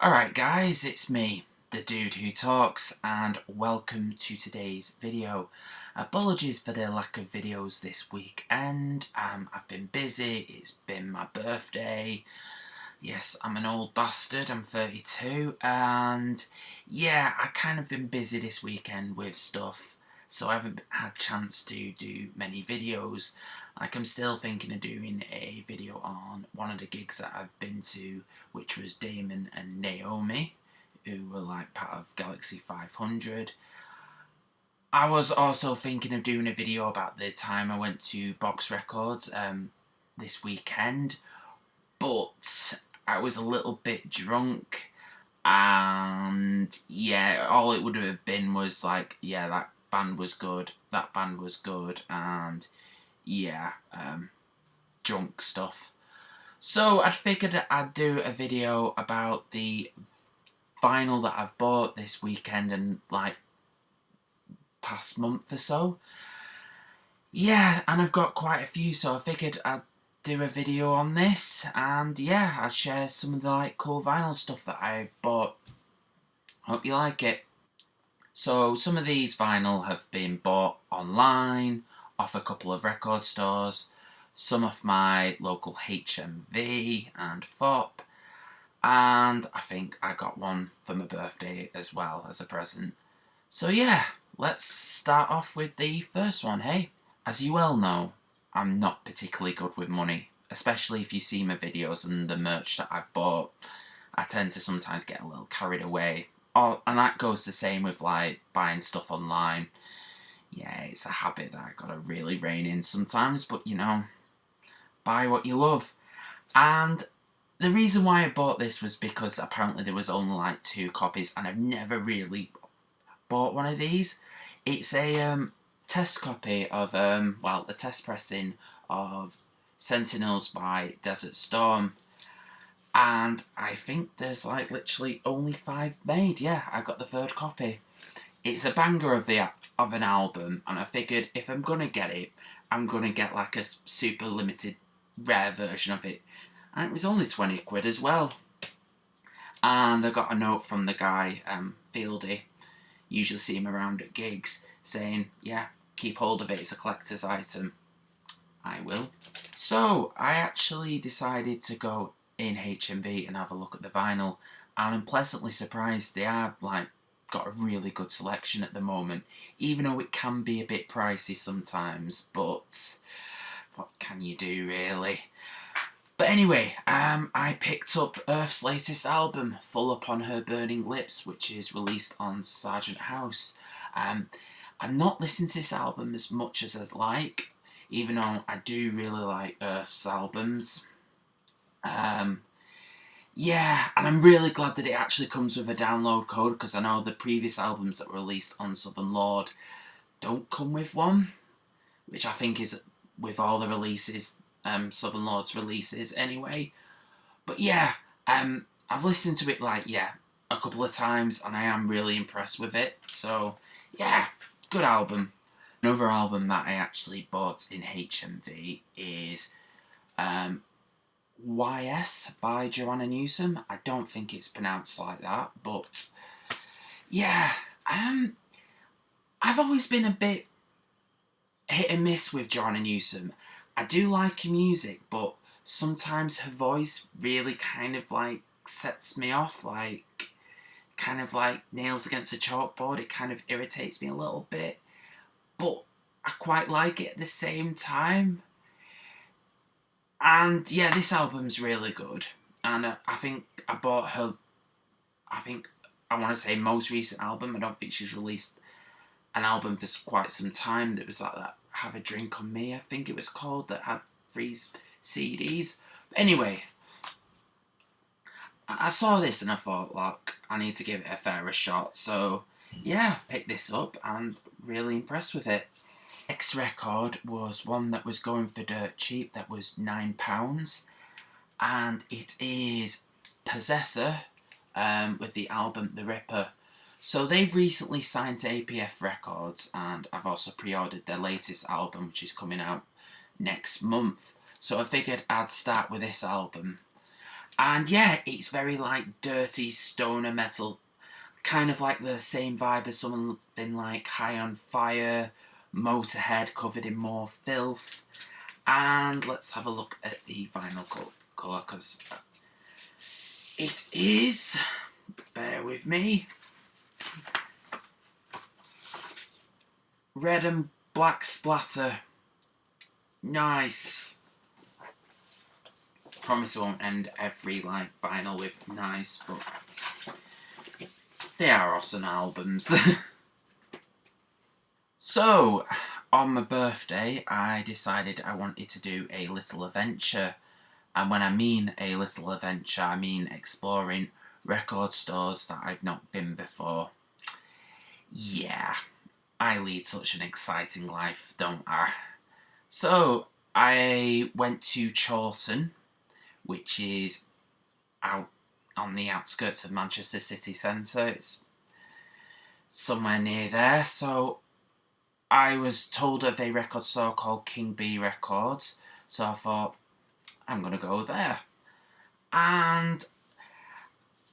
Alright guys, it's me, the dude who talks, and welcome to today's video. Apologies for the lack of videos this weekend. I've been busy, it's been my birthday. Yes, I'm an old bastard, I'm 32, and yeah, I kind of been busy this weekend with stuff, so I haven't had a chance to do many videos. Like, I'm still thinking of doing a video on one of the gigs that I've been to, which was Damon and Naomi, who were like part of Galaxy 500. I was also thinking of doing a video about the time I went to Box Records this weekend, but I was a little bit drunk, and yeah, all it would have been was like, yeah, that band was good, and yeah, drunk stuff. So I figured I'd do a video about the vinyl that I've bought this weekend and like past month or so. Yeah, and I've got quite a few, so I figured I'd do a video on this, and yeah, I'd share some of the like cool vinyl stuff that I bought. Hope you like it. So some of these vinyl have been bought online, off a couple of record stores, some off my local HMV and FOP, and I think I got one for my birthday as well as a present. So yeah, let's start off with the first one, hey? As you well know, I'm not particularly good with money, especially if you see my videos and the merch that I've bought. I tend to sometimes get a little carried away. And that goes the same with like buying stuff online. Yeah, it's a habit that I gotta really rein in sometimes, but you know, buy what you love. And the reason why I bought this was because apparently there was only like 2 copies, and I've never really bought one of these. It's a test copy of well, the test pressing of Sentinels by Desert Storm, and I think there's like literally only 5 made. Yeah, I got the 3rd copy. It's a banger of an album, and I figured if I'm gonna get it, I'm gonna get like a super limited rare version of it, and it was only 20 quid as well. And I got a note from the guy, Fieldy, usually see him around at gigs, saying, yeah, keep hold of it, it's a collector's item. I will. So I actually decided to go in HMV and have a look at the vinyl, and I'm pleasantly surprised. They are like got a really good selection at the moment, even though it can be a bit pricey sometimes, but what can you do really? But anyway, I picked up Earth's latest album, Full Upon Her Burning Lips, which is released on Sargent House. I've not listened to this album as much as I'd like, even though I do really like Earth's albums. Yeah, and I'm really glad that it actually comes with a download code, because I know the previous albums that were released on Southern Lord don't come with one, which I think is with all the releases, Southern Lord's releases anyway. But yeah, I've listened to it like, yeah, a couple of times, and I am really impressed with it. So yeah, good album. Another album that I actually bought in HMV is YS by Joanna Newsom. I don't think it's pronounced like that, but yeah, I've always been a bit hit and miss with Joanna Newsom. I do like her music, but sometimes her voice really kind of like sets me off, like kind of like nails against a chalkboard. It kind of irritates me a little bit, but I quite like it at the same time. And yeah, this album's really good, and I think I bought her, I want to say most recent album. I don't think she's released an album for quite some time that was like that Have a Drink on Me, I think it was called, that had 3 CDs. But anyway, I saw this and I thought, like, I need to give it a fairer shot. So yeah, picked this up and really impressed with it. Next record was one that was going for dirt cheap, that was £9, and it is Possessor with the album The Ripper. So they've recently signed to APF Records, and I've also pre-ordered their latest album, which is coming out next month. So I figured I'd start with this album. And yeah, it's very like dirty stoner metal, kind of like the same vibe as something like High on Fire, Motorhead covered in more filth. And let's have a look at the vinyl colour, because it is, bear with me, red and black splatter. Nice. Promise I won't end every like vinyl with nice, but they are awesome albums. So, on my birthday, I decided I wanted to do a little adventure. And when I mean a little adventure, I mean exploring record stores that I've not been before. Yeah, I lead such an exciting life, don't I? So, I went to Chawton, which is out on the outskirts of Manchester city centre. It's somewhere near there. So, I was told of a record store called King B Records, so I thought, I'm going to go there. And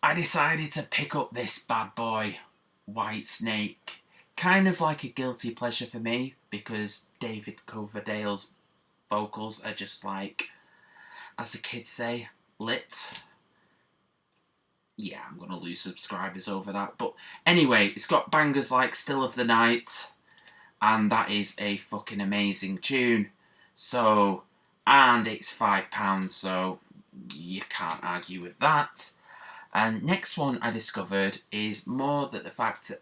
I decided to pick up this bad boy, White Snake. Kind of like a guilty pleasure for me, because David Coverdale's vocals are just like, as the kids say, lit. Yeah, I'm going to lose subscribers over that. But anyway, it's got bangers like Still of the Night, and that is a fucking amazing tune. So, and it's £5, so you can't argue with that. And next one I discovered is more that the fact that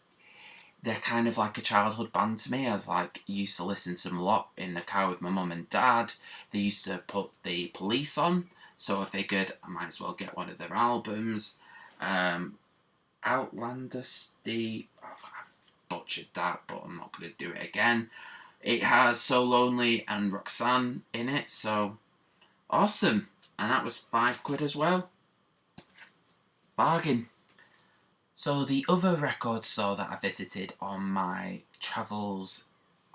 they're kind of like a childhood band to me. I was like, used to listen to them a lot in the car with my mum and dad. They used to put the Police on, so I figured I might as well get one of their albums. Outlander Steve, butchered that, but I'm not going to do it again. It has So Lonely and Roxanne in it, so awesome. And that was £5 as well. Bargain. So the other record store that I visited on my travels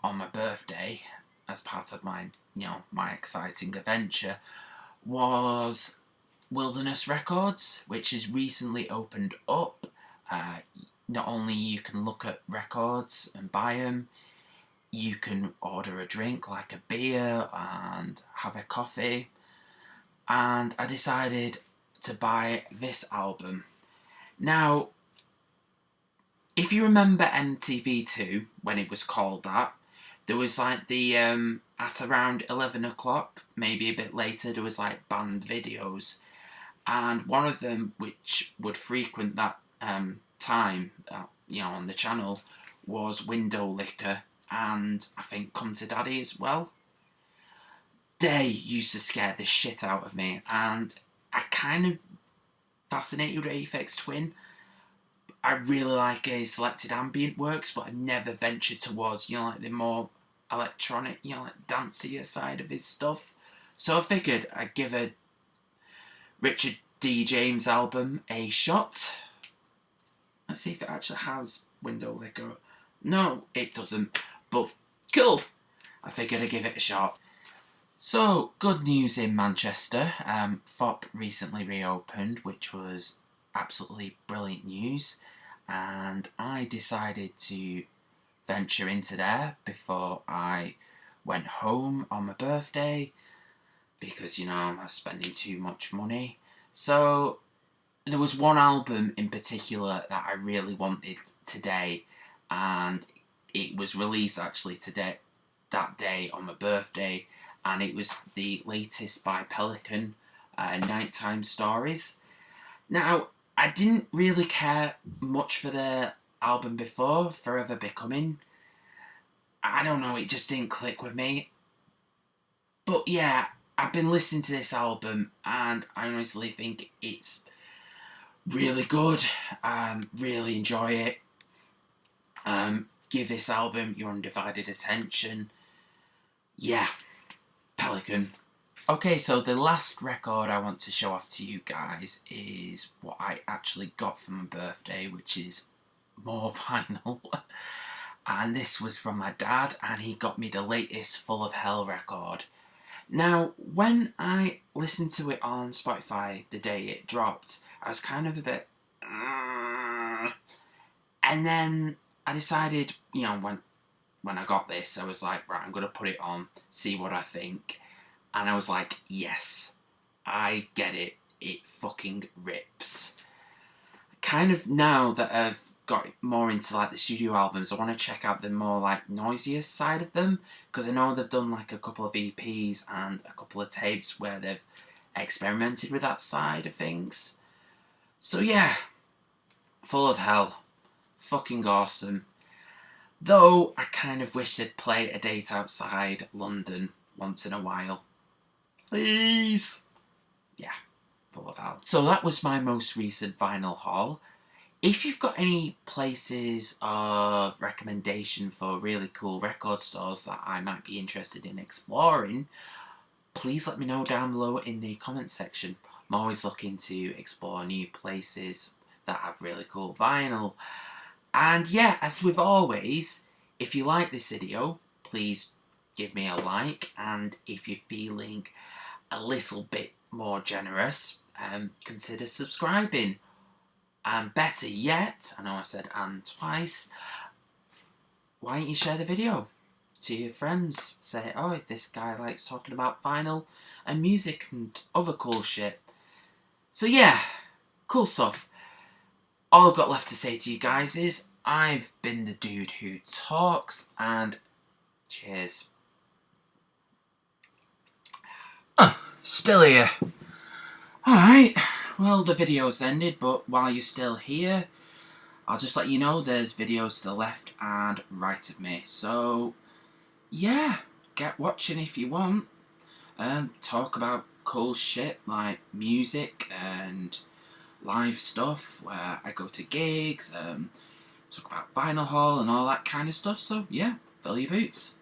on my birthday, as part of my, my exciting adventure, was Wilderness Records, which has recently opened up. Not only you can look at records and buy them, you can order a drink like a beer and have a coffee. And I decided to buy this album. Now, if you remember MTV2, when it was called that, there was like the, at around 11 o'clock, maybe a bit later, there was like band videos. And one of them, which would frequent that time, on the channel, was Window Licker, and I think Come to Daddy as well. They used to scare the shit out of me, and I kind of fascinated with Aphex Twin. I really like his selected ambient works, but I've never ventured towards, like the more electronic, like dancier side of his stuff. So I figured I'd give a Richard D. James album a shot. Let's see if it actually has Window Licker. No, it doesn't. But cool. I figured I'd give it a shot. So, good news in Manchester. FOP recently reopened, which was absolutely brilliant news. And I decided to venture into there before I went home on my birthday, because, I was spending too much money. So, there was one album in particular that I really wanted today, and it was released actually today, that day on my birthday, and it was the latest by Pelican, Nighttime Stories. Now, I didn't really care much for their album before, Forever Becoming. I don't know, it just didn't click with me. But yeah, I've been listening to this album, and I honestly think it's really good. Really enjoy it. Give this album your undivided attention. Yeah, Pelican. Okay, so the last record I want to show off to you guys is what I actually got for my birthday, which is more vinyl. And this was from my dad, and he got me the latest Full of Hell record. Now, when I listened to it on Spotify the day it dropped, I was kind of a bit... And then I decided, you know, when I got this, I was like, right, I'm going to put it on, see what I think. And I was like, yes, I get it. It fucking rips. Kind of now that I've got more into like the studio albums, I want to check out the more like noisier side of them, because I know they've done like a couple of EPs and a couple of tapes where they've experimented with that side of things. So yeah, full of hell. Fucking awesome. Though I kind of wish they'd play A Date Outside London once in a while. Please. Yeah, full of hell. So that was my most recent vinyl haul. If you've got any places of recommendation for really cool record stores that I might be interested in exploring, please let me know down below in the comments section. I'm always looking to explore new places that have really cool vinyl. And yeah, as with always, if you like this video, please give me a like, and if you're feeling a little bit more generous, consider subscribing. And better yet, I know I said and twice, why don't you share the video to your friends? Say, oh, this guy likes talking about vinyl and music and other cool shit. So yeah, cool stuff. All I've got left to say to you guys is, I've been the dude who talks, and cheers. Still here. Alright, well the video's ended, but while you're still here, I'll just let you know there's videos to the left and right of me. So, yeah, get watching if you want. Talk about cool shit like music and live stuff where I go to gigs, talk about vinyl haul and all that kind of stuff. So, yeah, fill your boots.